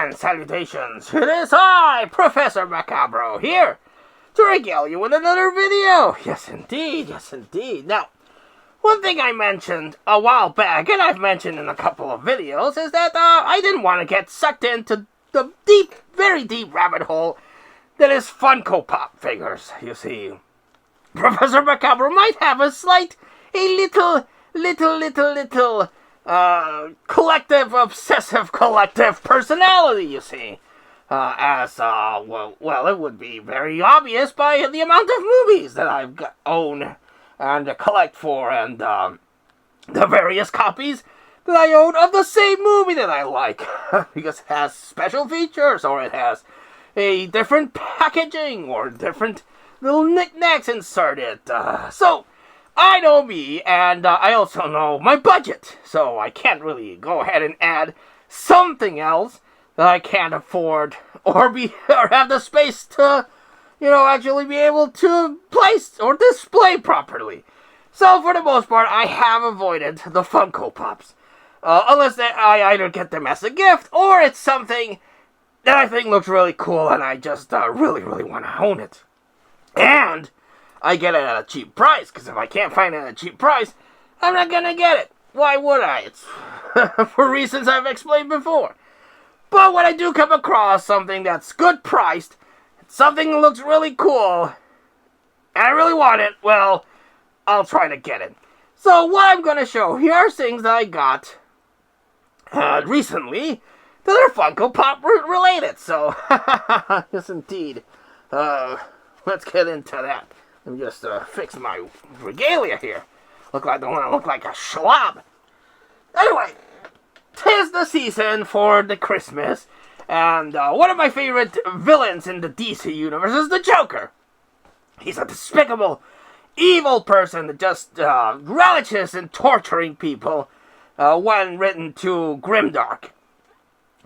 and salutations. It is I, Professor Macabro, here to regale you with another video. Yes, indeed. Yes, indeed. Now, one thing I mentioned a while back, and I've mentioned in a couple of videos, is that I didn't want to get sucked into the deep, very deep rabbit hole that is Funko Pop figures. You see, Professor Macabro might have a little collective, obsessive collective personality, you see. Well, it would be very obvious by the amount of movies that I've own and collect for, and the various copies that I own of the same movie that I like. Because it has special features, or it has a different packaging, or different little knickknacks inserted. So, I know me, and I also know my budget, so I can't really go ahead and add something else that I can't afford or have the space to, actually be able to place or display properly. So for the most part, I have avoided the Funko Pops, unless I either get them as a gift or it's something that I think looks really cool and I just really want to own it. And I get it at a cheap price, because if I can't find it at a cheap price, I'm not gonna get it. Why would I? It's for reasons I've explained before. But when I do come across something that's good priced, something that looks really cool, and I really want it, well, I'll try to get it. So what I'm gonna show here are things that I got recently that are Funko Pop related. So, yes indeed. Let's get into that. Let me just fix my regalia here. Don't want to look like a schlub. Anyway, 'tis the season for the Christmas, and one of my favorite villains in the DC universe is the Joker. He's a despicable, evil person that just relishes in torturing people when written too grimdark.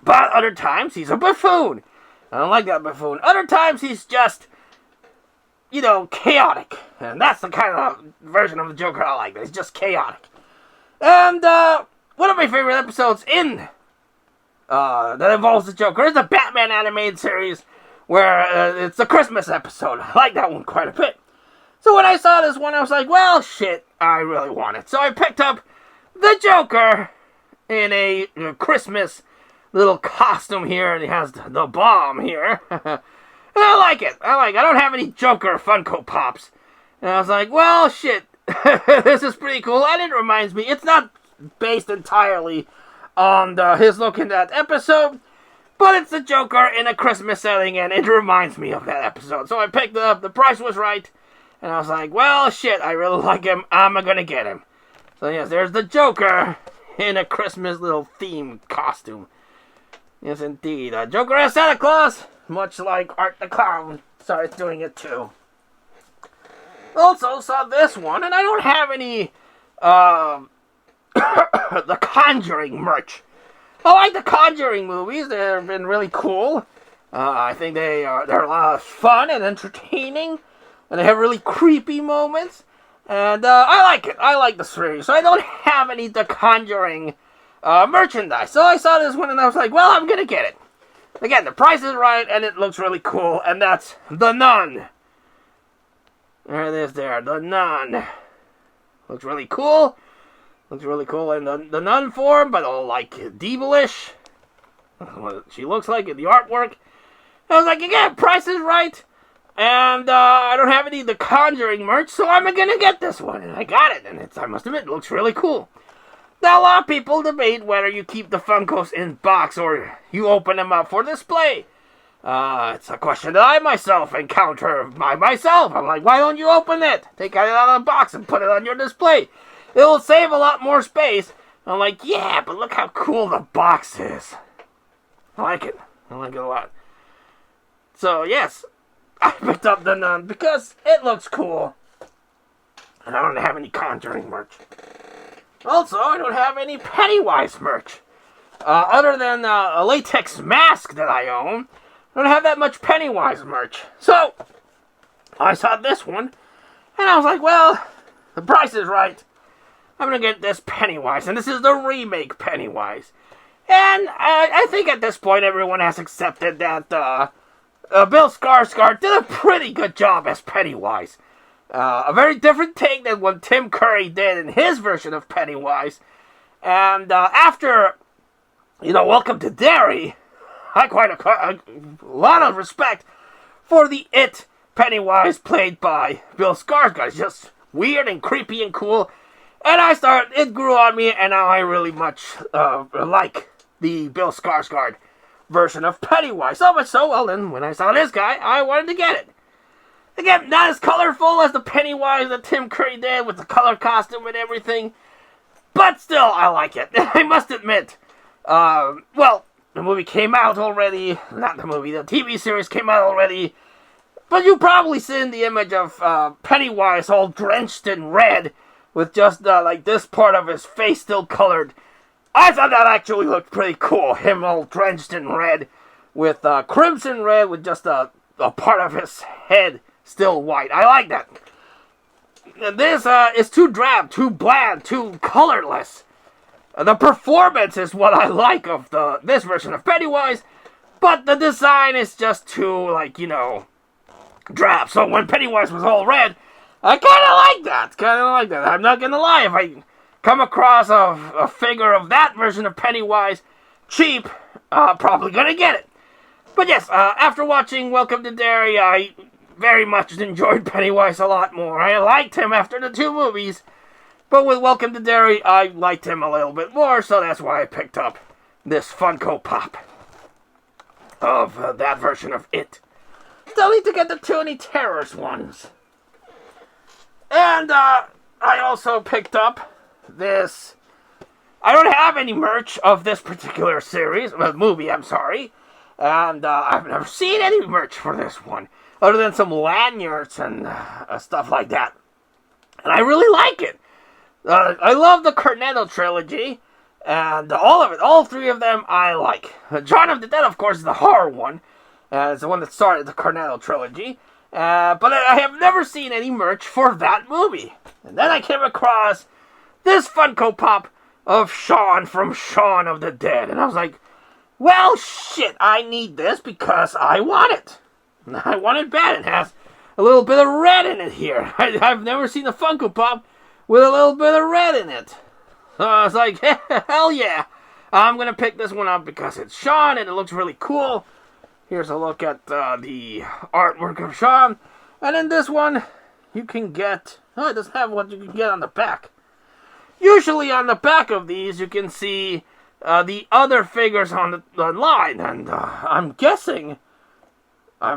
But other times, he's a buffoon. I don't like that buffoon. Other times, he's just chaotic. And that's the kind of version of the Joker I like. It's just chaotic. And, one of my favorite episodes that involves the Joker is the Batman animated series, where it's the Christmas episode. I like that one quite a bit. So when I saw this one, I was like, well, shit, I really want it. So I picked up the Joker in a Christmas little costume here, and he has the bomb here. And I like it. I don't have any Joker Funko Pops. And I was like, well, shit. This is pretty cool. And it reminds me, it's not based entirely on his look in that episode, but it's the Joker in a Christmas setting, and it reminds me of that episode. So I picked it up. The price was right. And I was like, well, shit, I really like him. I'm gonna get him. So yes, there's the Joker in a Christmas little theme costume. Yes, indeed. Joker as Santa Claus, much like Art the Clown started doing it too. Also saw this one, and I don't have any The Conjuring merch. I like the Conjuring movies. They've been really cool. I think they're a lot of fun and entertaining, and they have really creepy moments. And I like it. I like the series. So I don't have any The Conjuring merchandise. So I saw this one, and I was like, well, I'm gonna get it. Again, the price is right, and it looks really cool, and that's The Nun. There it is there, The Nun. Looks really cool. Looks really cool in the nun form, but all like devilish. What she looks like in the artwork. I was like, again, price is right, and I don't have any of the Conjuring merch, so I'm gonna get this one, and I got it, and I must admit, it looks really cool. Now, a lot of people debate whether you keep the Funkos in box or you open them up for display. It's a question that I myself encounter by myself. I'm like, why don't you open it? Take it out of the box and put it on your display. It'll save a lot more space. I'm like, yeah, but look how cool the box is. I like it. I like it a lot. So, yes, I picked up the Nun because it looks cool. And I don't have any Conjuring merch. Also, I don't have any Pennywise merch. Other than a latex mask that I own, I don't have that much Pennywise merch. So, I saw this one, and I was like, well, the price is right. I'm going to get this Pennywise, and this is the remake Pennywise. And I think at this point everyone has accepted that Bill Skarsgård did a pretty good job as Pennywise. A very different take than what Tim Curry did in his version of Pennywise. And after, Welcome to Derry, I quite a lot of respect for the It Pennywise played by Bill Skarsgård. It's just weird and creepy and cool. And it grew on me, and now I really much like the Bill Skarsgård version of Pennywise. So much so, well then, when I saw this guy, I wanted to get it. Again, not as colorful as the Pennywise that Tim Curry did with the color costume and everything, but still, I like it. I must admit. The movie came out already. Not the movie, the TV series came out already. But you've probably seen the image of Pennywise all drenched in red with just this part of his face still colored. I thought that actually looked pretty cool. Him all drenched in red with crimson red with just a part of his head still white. I like that. This is too drab, too bland, too colorless. The performance is what I like of this version of Pennywise, but the design is just too, drab. So when Pennywise was all red, I kind of like that. I'm not going to lie. If I come across a figure of that version of Pennywise cheap, probably going to get it. But yes, after watching Welcome to Derry, I very much enjoyed Pennywise a lot more. I liked him after the two movies, but with Welcome to Derry, I liked him a little bit more, so that's why I picked up this Funko Pop of that version of It. Still need to get the Toonie Terrors ones. And I also picked up this. I don't have any merch of this particular movie, I'm sorry. And I've never seen any merch for this one, other than some lanyards and stuff like that. And I really like it. I love the Cornetto trilogy, and all of it, all three of them, I like. Dawn of the Dead, of course, is the horror one. It's the one that started the Cornetto trilogy. But I have never seen any merch for that movie. And then I came across this Funko Pop of Shaun from Shaun of the Dead. And I was like, well, shit, I need this because I want it. I want it bad. It has a little bit of red in it here. I've never seen a Funko Pop with a little bit of red in it. So I was like, hell yeah. I'm going to pick this one up because it's Shaun and it looks really cool. Here's a look at the artwork of Shaun. And in this one, you can get... Oh, it doesn't have what you can get on the back. Usually on the back of these, you can see the other figures on the line. And I'm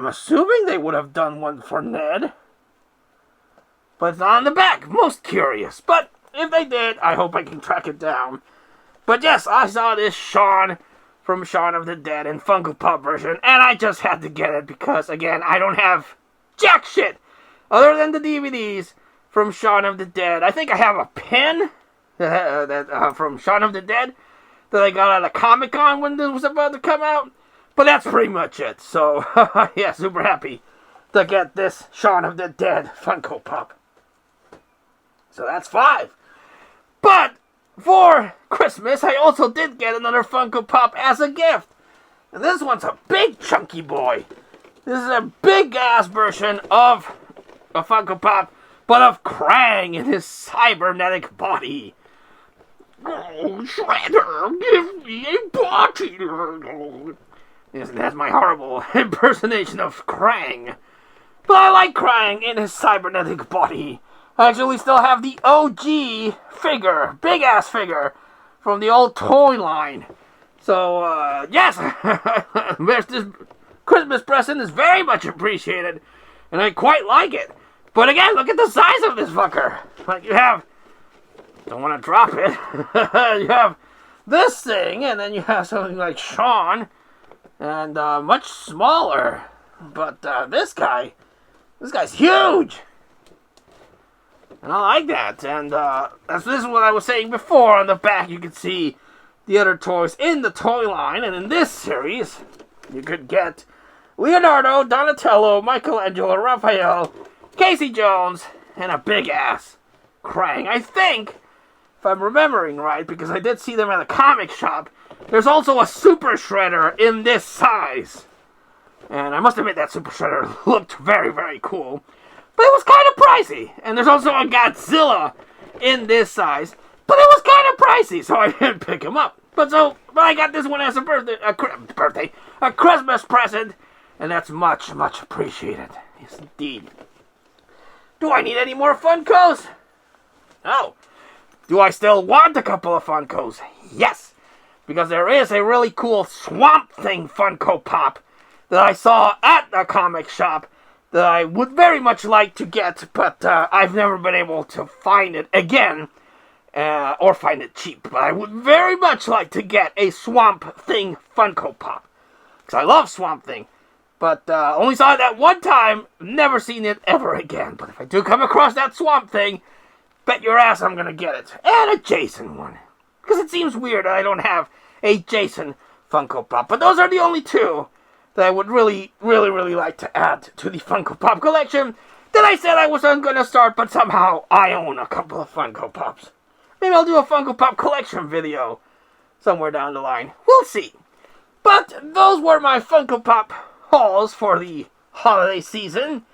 assuming they would have done one for Ned. But it's not on the back. Most curious. But if they did, I hope I can track it down. But yes, I saw this Shaun from Shaun of the Dead in Funko Pop version, and I just had to get it because, again, I don't have jack shit other than the DVDs from Shaun of the Dead. I think I have a pin from Shaun of the Dead that I got at a Comic-Con when this was about to come out, but that's pretty much it. So, yeah, super happy to get this Shaun of the Dead Funko Pop. So that's 5. But for Christmas, I also did get another Funko Pop as a gift. And this one's a big chunky boy. This is a big-ass version of a Funko Pop, but of Krang in his cybernetic body. Oh, Shredder, give me a body. Yes, that's my horrible impersonation of Krang. But I like Krang in his cybernetic body. I actually still have the OG figure, big-ass figure, from the old toy line. So, yes, this Christmas present is very much appreciated, and I quite like it. But again, look at the size of this fucker. Like, you have, don't want to drop it, you have this thing, and then you have something like Shaun, and much smaller. But this guy's huge. And I like that. And this is what I was saying before. On the back, you can see the other toys in the toy line. And in this series, you could get Leonardo, Donatello, Michelangelo, Raphael, Casey Jones, and a big-ass Krang. I think, if I'm remembering right, because I did see them at a comic shop, There's also a Super Shredder in this size. And I must admit that Super Shredder looked very, very cool. But it was kind of pricey. And there's also a Godzilla in this size. But it was kind of pricey, so I didn't pick him up. But I got this one as a a Christmas present. And that's much, much appreciated. Yes, indeed. Do I need any more Funkos? No. Do I still want a couple of Funkos? Yes. Because there is a really cool Swamp Thing Funko Pop that I saw at the comic shop that I would very much like to get, but I've never been able to find it again, or find it cheap. But I would very much like to get a Swamp Thing Funko Pop, because I love Swamp Thing, but only saw it that one time, never seen it ever again. But if I do come across that Swamp Thing, bet your ass I'm going to get it. And a Jason one, because it seems weird that I don't have a Jason Funko Pop. But those are the only two that I would really, really, really like to add to the Funko Pop collection that I said I wasn't going to start, but somehow I own a couple of Funko Pops. Maybe I'll do a Funko Pop collection video somewhere down the line. We'll see. But those were my Funko Pop hauls for the holiday season.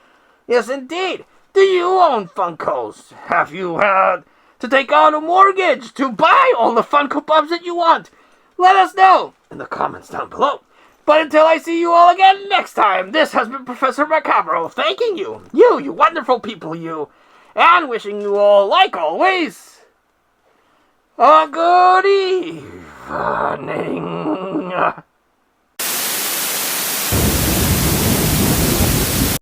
Yes, indeed. Do you own Funkos? Have you had to take out a mortgage to buy all the Funko Pops that you want? Let us know in the comments down below. But until I see you all again next time, this has been Professor Macabro, thanking you wonderful people, and wishing you all, like always, a good evening.